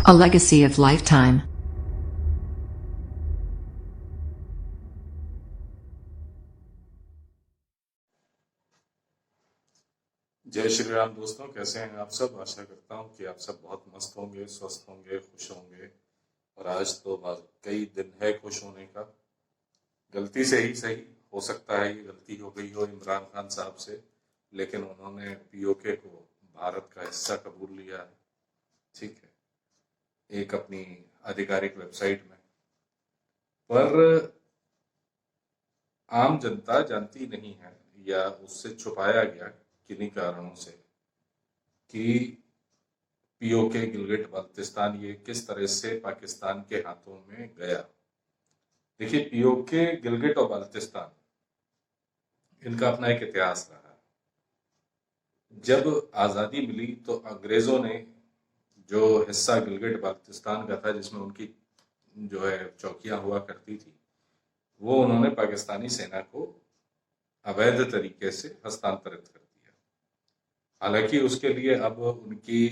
A legacy of lifetime. जय श्री राम दोस्तों, कैसे हैं आप सब। आशा करता हूं कि आप सब बहुत मस्त होंगे, स्वस्थ होंगे, खुश होंगे। और आज तो कई दिन है खुश होने का। गलती से ही सही, हो सकता है ये गलती हो गई हो इमरान खान साहब से, लेकिन उन्होंने पीओके को भारत का हिस्सा कबूल लिया है। ठीक है, एक अपनी आधिकारिक वेबसाइट में। पर आम जनता जानती नहीं है, या उससे छुपाया गया किन्हीं कारणों से, कि पीओके गिलगिट बाल्टिस्तान ये किस तरह से पाकिस्तान के हाथों में गया। देखिए, पीओके गिलगिट और बाल्टिस्तान, इनका अपना एक इतिहास रहा है। जब आज़ादी मिली तो अंग्रेज़ों ने जो हिस्सा गिलगिट बाल्टिस्तान का था, जिसमें उनकी जो है चौकियां हुआ करती थी, वो उन्होंने पाकिस्तानी सेना को अवैध तरीके से हस्तांतरित कर दिया। हालांकि उसके लिए अब उनकी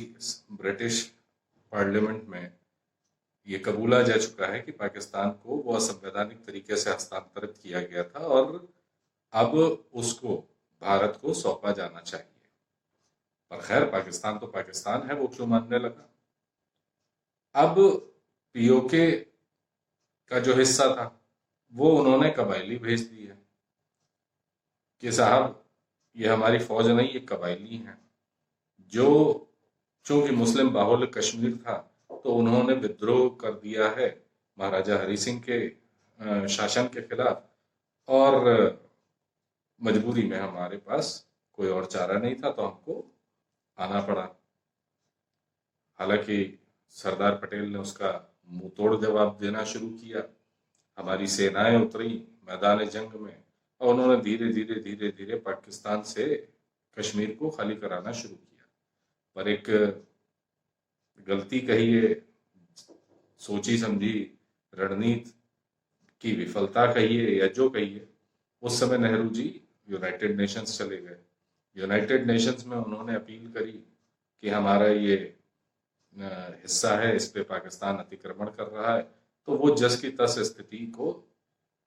ब्रिटिश पार्लियामेंट में ये कबूला जा चुका है कि पाकिस्तान को वो असंवैधानिक तरीके से हस्तांतरित किया गया था और अब उसको भारत को सौंपा जाना चाहिए। पर खैर, पाकिस्तान तो पाकिस्तान है, वो क्यों मानने लगा। अब पीओके का जो हिस्सा था वो उन्होंने कबायली भेज दिया कि साहब, ये हमारी फौज नहीं, ये कबायली हैं। जो चूंकि मुस्लिम बाहुल्य कश्मीर था, तो उन्होंने विद्रोह कर दिया है महाराजा हरि सिंह के शासन के खिलाफ। और मजबूरी में हमारे पास कोई और चारा नहीं था, तो हमको आना पड़ा। हालांकि सरदार पटेल ने उसका मुंह तोड़ जवाब देना शुरू किया। हमारी सेनाएं उतरी मैदान जंग में और उन्होंने धीरे धीरे धीरे धीरे पाकिस्तान से कश्मीर को खाली कराना शुरू किया। पर एक गलती कहिए, सोची समझी रणनीति की विफलता कहिए, या जो कहिए, उस समय नेहरू जी यूनाइटेड नेशंस चले गए। यूनाइटेड नेशंस में उन्होंने अपील करी कि हमारा ये हिस्सा है, इस पे पाकिस्तान अतिक्रमण कर रहा है। तो वो जस की तस स्थिति को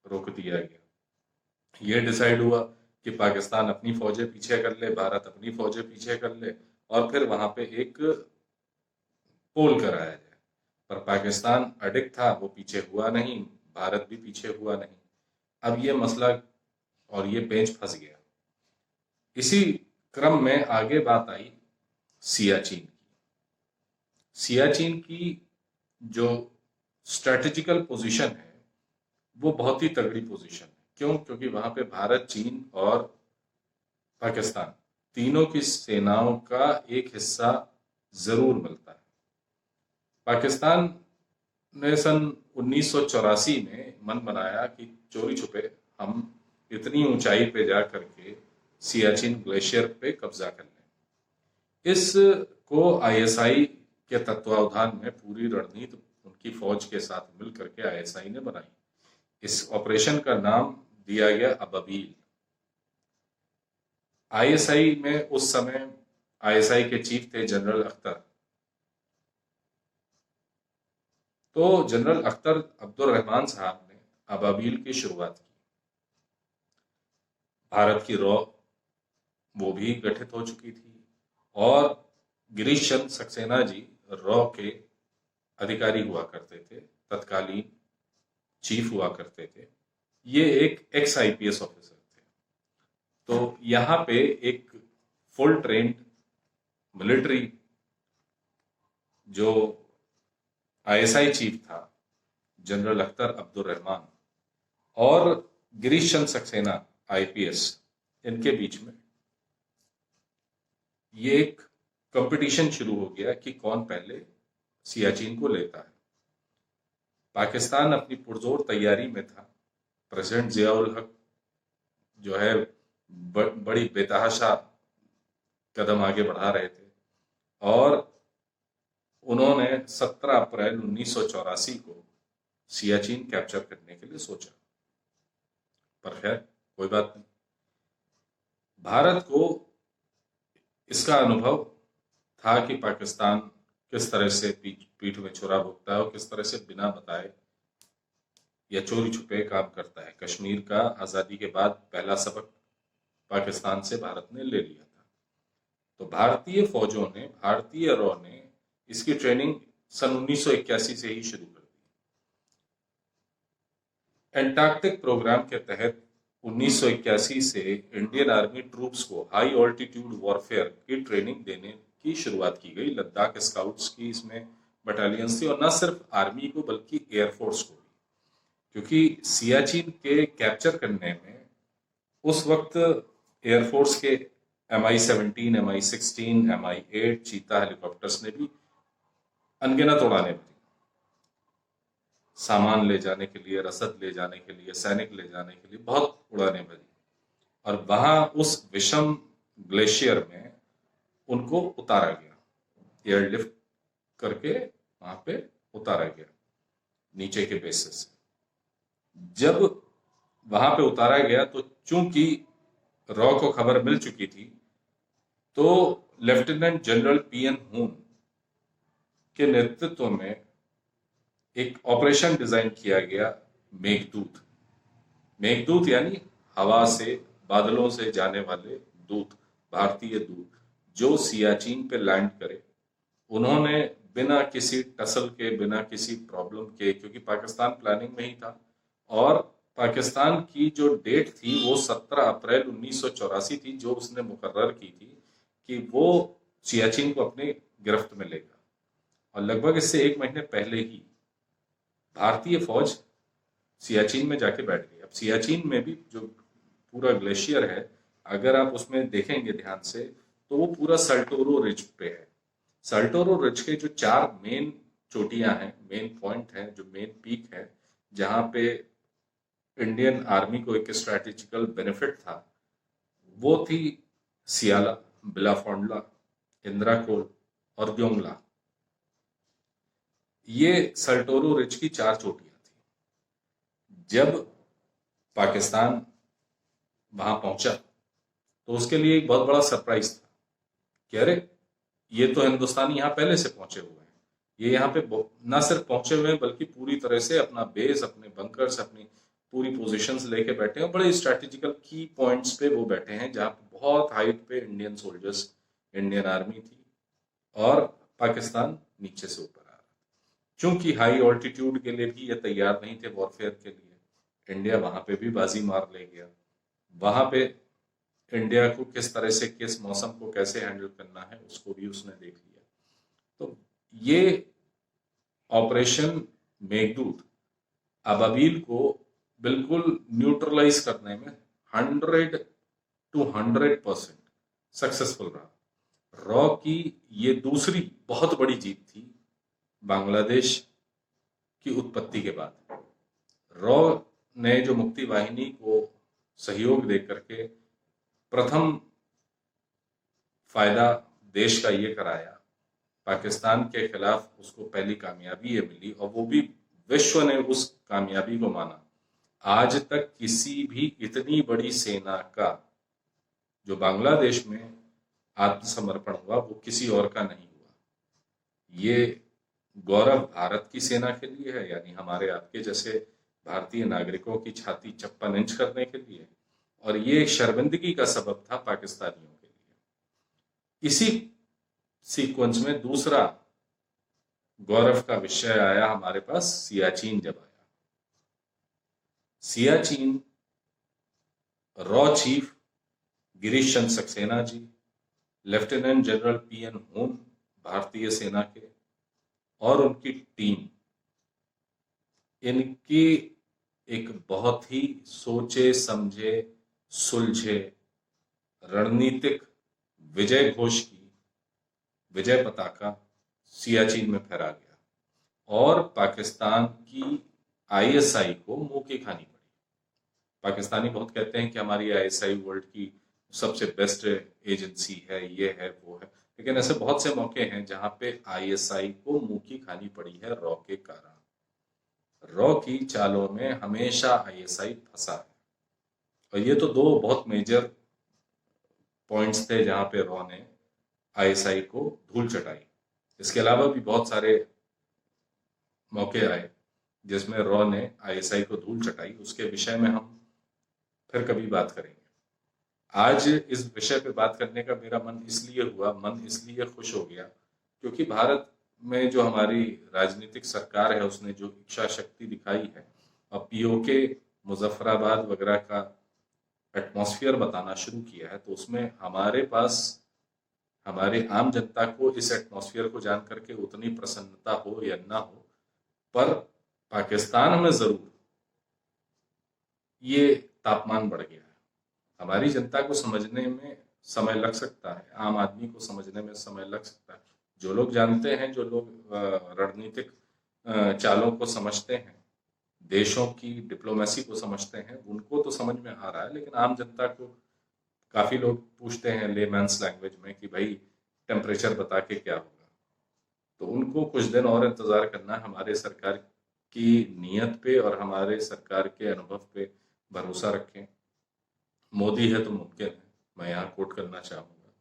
रोक दिया गया। ये डिसाइड हुआ कि पाकिस्तान अपनी फौजें पीछे कर ले, भारत अपनी फौजें पीछे कर ले, और फिर वहां पे एक पोल कराया जाए। पर पाकिस्तान अडिग था, वो पीछे हुआ नहीं, भारत भी पीछे हुआ नहीं। अब ये मसला और ये पेंच फंस गया। इसी क्रम में आगे बात आई सियाचिन की। सियाचिन की जो स्ट्रेटेजिकल पोजीशन है, वो बहुत ही तगड़ी पोजीशन है। क्यों? क्योंकि वहां पे भारत, चीन और पाकिस्तान तीनों की सेनाओं का एक हिस्सा जरूर मिलता है। पाकिस्तान ने सन 1984 में मन बनाया कि चोरी छुपे हम इतनी ऊंचाई पे जा करके सियाचिन ग्लेशियर पे कब्जा कर लें। इस को आईएसआई के तत्वावधान में पूरी रणनीति उनकी फौज के साथ मिल करके आईएसआई ने बनाई। इस ऑपरेशन का नाम दिया गया अबाबील। आईएसआई में उस समय आईएसआई के चीफ थे जनरल अख्तर। तो जनरल अख्तर अब्दुल रहमान साहब ने अबाबील की शुरुआत की। भारत की रॉ वो भी गठित हो चुकी थी, और गिरीश चंद्र सक्सेना जी रॉ के अधिकारी हुआ करते थे, तत्कालीन चीफ हुआ करते थे। ये एक एक्स आईपीएस ऑफिसर थे। तो यहाँ पे एक फुल ट्रेन्ड मिलिट्री जो आईएसआई चीफ था, जनरल अख्तर अब्दुल रहमान, और गिरीश चंद्र सक्सेना आईपीएस, इनके बीच में ये एक कंपटीशन शुरू हो गया कि कौन पहले सियाचिन को लेता है। पाकिस्तान अपनी पुरजोर तैयारी में था। प्रेसिडेंट जियाउल हक जो है बड़ी बेतहाशा कदम आगे बढ़ा रहे थे, और उन्होंने 17 अप्रैल 1984 को सियाचिन कैप्चर करने के लिए सोचा। पर खैर, कोई बात नहीं। भारत को इसका अनुभव था कि पाकिस्तान किस तरह से पीठ में छुरा भोगता है और किस तरह से बिना बताए या चोरी छुपे काम करता है। कश्मीर का आज़ादी के बाद पहला सबक पाकिस्तान से भारत ने ले लिया था। तो भारतीय फौजों ने, भारतीय रॉ ने इसकी ट्रेनिंग सन 1981 से ही शुरू कर दी। एंटार्कटिक प्रोग्राम के तहत 1981 से इंडियन आर्मी ट्रूप्स को हाई ऑल्टीट्यूड वॉरफेयर की ट्रेनिंग देने की शुरुआत की गई। लद्दाख स्काउट्स की इसमें बटालियंस थी, और न सिर्फ आर्मी को बल्कि एयरफोर्स को भी, क्योंकि सियाचिन के कैप्चर करने में उस वक्त एयरफोर्स के MI-17, MI-16, MI-8 चीता हेलीकॉप्टर्स ने भी अनगिनत उड़ाने भरी, सामान ले जाने के लिए, रसद ले जाने के लिए, सैनिक ले जाने के लिए बहुत उड़ाने भरी। और वहां उस विषम ग्लेशियर में उनको उतारा गया, एयरलिफ्ट करके वहां पे उतारा गया नीचे के बेसिस से। जब वहां पे उतारा गया तो चूंकि रॉ को खबर मिल चुकी थी, तो लेफ्टिनेंट जनरल PN हून के नेतृत्व में एक ऑपरेशन डिजाइन किया गया, मेघदूत। मेघदूत यानी हवा से, बादलों से जाने वाले दूत, भारतीय दूत जो सियाचिन पे लैंड करे। उन्होंने बिना किसी टसल के, बिना किसी प्रॉब्लम के, क्योंकि पाकिस्तान प्लानिंग में ही था, और पाकिस्तान की जो डेट थी वो 17 अप्रैल 1984 थी, जो उसने मुकर्रर की थी कि वो सियाचिन को अपने गिरफ्त में लेगा। और लगभग इससे 1 महीने पहले ही भारतीय फौज सियाचिन में जाके बैठ गई। अब सियाचिन में भी जो पूरा ग्लेशियर है, अगर आप उसमें देखेंगे ध्यान से, तो वो पूरा सल्टोरो रिज पे है। सल्टोरो रिज के जो 4 मेन चोटियां हैं, मेन पॉइंट हैं, जो मेन पीक है, जहां पे इंडियन आर्मी को एक स्ट्रैटेजिकल बेनिफिट था, वो थी सियाला, बिलाफोंडला, इंद्राकोल और द्योंगला। ये सल्टोरो रिज की 4 चोटियां थी। जब पाकिस्तान वहां पहुंचा तो उसके लिए एक बहुत बड़ा सरप्राइज था कि अरे, ये तो हिंदुस्तानी यहाँ पहले से पहुंचे हुए हैं, ये यहाँ पे ना सिर्फ पहुंचे हुए हैं बल्कि पूरी तरह से अपना बेस, अपने बंकर्स, अपनी पूरी पोजीशंस लेके बैठे हैं। बड़े स्ट्रैटेजिकल की पॉइंट्स पे वो बैठे हैं, जहाँ पे बहुत हाइट पे इंडियन सोल्जर्स, इंडियन आर्मी थी, और पाकिस्तान नीचे से ऊपर आ रहा था। चूंकि हाई ऑल्टीट्यूड के लिए भी ये तैयार नहीं थे वॉरफेयर के लिए, इंडिया वहां पे भी बाजी मार ले गया। वहां पे इंडिया को किस तरह से, किस मौसम को कैसे हैंडल करना है, उसको भी उसने देख लिया। तो ये ऑपरेशन मेघदूत अबाबील को बिल्कुल न्यूट्रलाइज करने में 100 to 100% सक्सेसफुल रहा। रॉ की ये दूसरी बहुत बड़ी जीत थी बांग्लादेश की उत्पत्ति के बाद। रॉ ने जो मुक्ति वाहिनी को सहयोग दे करके प्रथम फायदा देश का ये कराया, पाकिस्तान के खिलाफ उसको पहली कामयाबी ये मिली, और वो भी विश्व ने उस कामयाबी को माना। आज तक किसी भी इतनी बड़ी सेना का जो बांग्लादेश में आत्मसमर्पण हुआ, वो किसी और का नहीं हुआ। ये गौरव भारत की सेना के लिए है, यानी हमारे आपके जैसे भारतीय नागरिकों की छाती 56 इंच करने के लिए, और ये शर्मिंदगी का सबब था पाकिस्तानियों के लिए। इसी सीक्वेंस में दूसरा गौरव का विषय आया हमारे पास, सियाचिन जब आया। Siachen raw chief Girish Chandra Saxena ji, lieutenant general PN हून भारतीय सेना के, और उनकी टीम, इनकी एक बहुत ही सोचे समझे सुलझे रणनीतिक विजय घोष की विजय पताका सियाचिन में फहरा गया, और पाकिस्तान की ISI को मुंह की खानी पड़ी। पाकिस्तानी बहुत कहते हैं कि हमारी ISI वर्ल्ड की सबसे बेस्ट एजेंसी है, ये है, वो है, लेकिन ऐसे बहुत से मौके हैं जहां पे ISI को मुंह की खानी पड़ी है रॉ के कारण। रॉ की चालों में हमेशा ISI फंसा है, और ये तो 2 बहुत मेजर पॉइंट्स थे जहां पे रॉ ने ISI को धूल चटाई। इसके अलावा भी बहुत सारे मौके आए जिसमें रॉ ने आईएसआई को धूल चटाई। उसके विषय में हम फिर कभी बात करेंगे। आज इस विषय पे बात करने का मेरा मन इसलिए खुश हो गया क्योंकि भारत में जो हमारी राजनीतिक सरकार है उसने जो इच्छा शक्ति दिखाई है और पीओके मुजफ्फराबाद वगैरह का एटमॉस्फेयर बताना शुरू किया है, तो उसमें हमारे पास हमारे आम जनता को इस एटमॉस्फेयर को जान करके उतनी प्रसन्नता हो या ना हो, पर पाकिस्तान में जरूर ये तापमान बढ़ गया है। हमारी जनता को समझने में समय लग सकता है, आम आदमी को समझने में समय लग सकता है। जो लोग जानते हैं, जो लोग रणनीतिक चालों को समझते हैं, देशों की डिप्लोमेसी को समझते हैं, उनको तो समझ में आ रहा है। लेकिन आम जनता को काफी लोग पूछते हैं लेमैन्स लैंग्वेज में कि भाई टेम्परेचर बता के क्या होगा, तो उनको कुछ दिन और इंतजार करना है। हमारे सरकार की नीयत पे और हमारे सरकार के अनुभव पे भरोसा रखें। मोदी है तो मुमकिन है, मैं यहाँ कोट करना चाहूंगा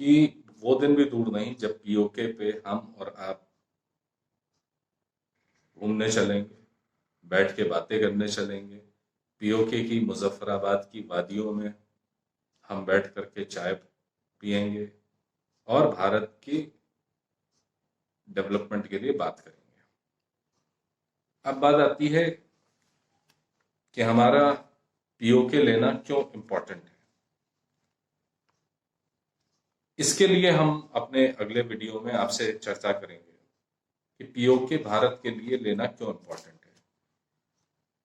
कि वो दिन भी दूर नहीं जब पीओके पे हम और आप घूमने चलेंगे, बैठ के बातें करने चलेंगे। पीओके की मुजफ्फराबाद की वादियों में हम बैठ करके चाय पिएंगे और भारत की डेवलपमेंट के लिए बात करेंगे। अब बात आती है कि हमारा पीओके लेना क्यों इम्पोर्टेंट है। इसके लिए हम अपने अगले वीडियो में आपसे चर्चा करेंगे कि पीओके भारत के लिए लेना क्यों इम्पोर्टेंट है।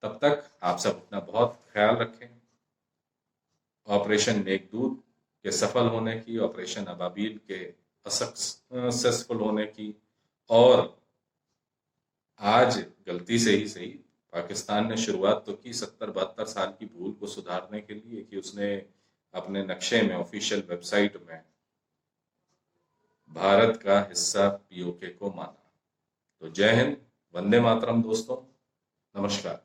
तब तक आप सब अपना बहुत ख्याल रखें। ऑपरेशन मेघदूत के सफल होने की, ऑपरेशन अबाबील के सक्सेसफुल होने की, और आज गलती से ही सही पाकिस्तान ने शुरुआत तो की 70-72 साल की भूल को सुधारने के लिए कि उसने अपने नक्शे में, ऑफिशियल वेबसाइट में भारत का हिस्सा पीओके को माना। तो जय हिंद, वंदे मातरम दोस्तों, नमस्कार।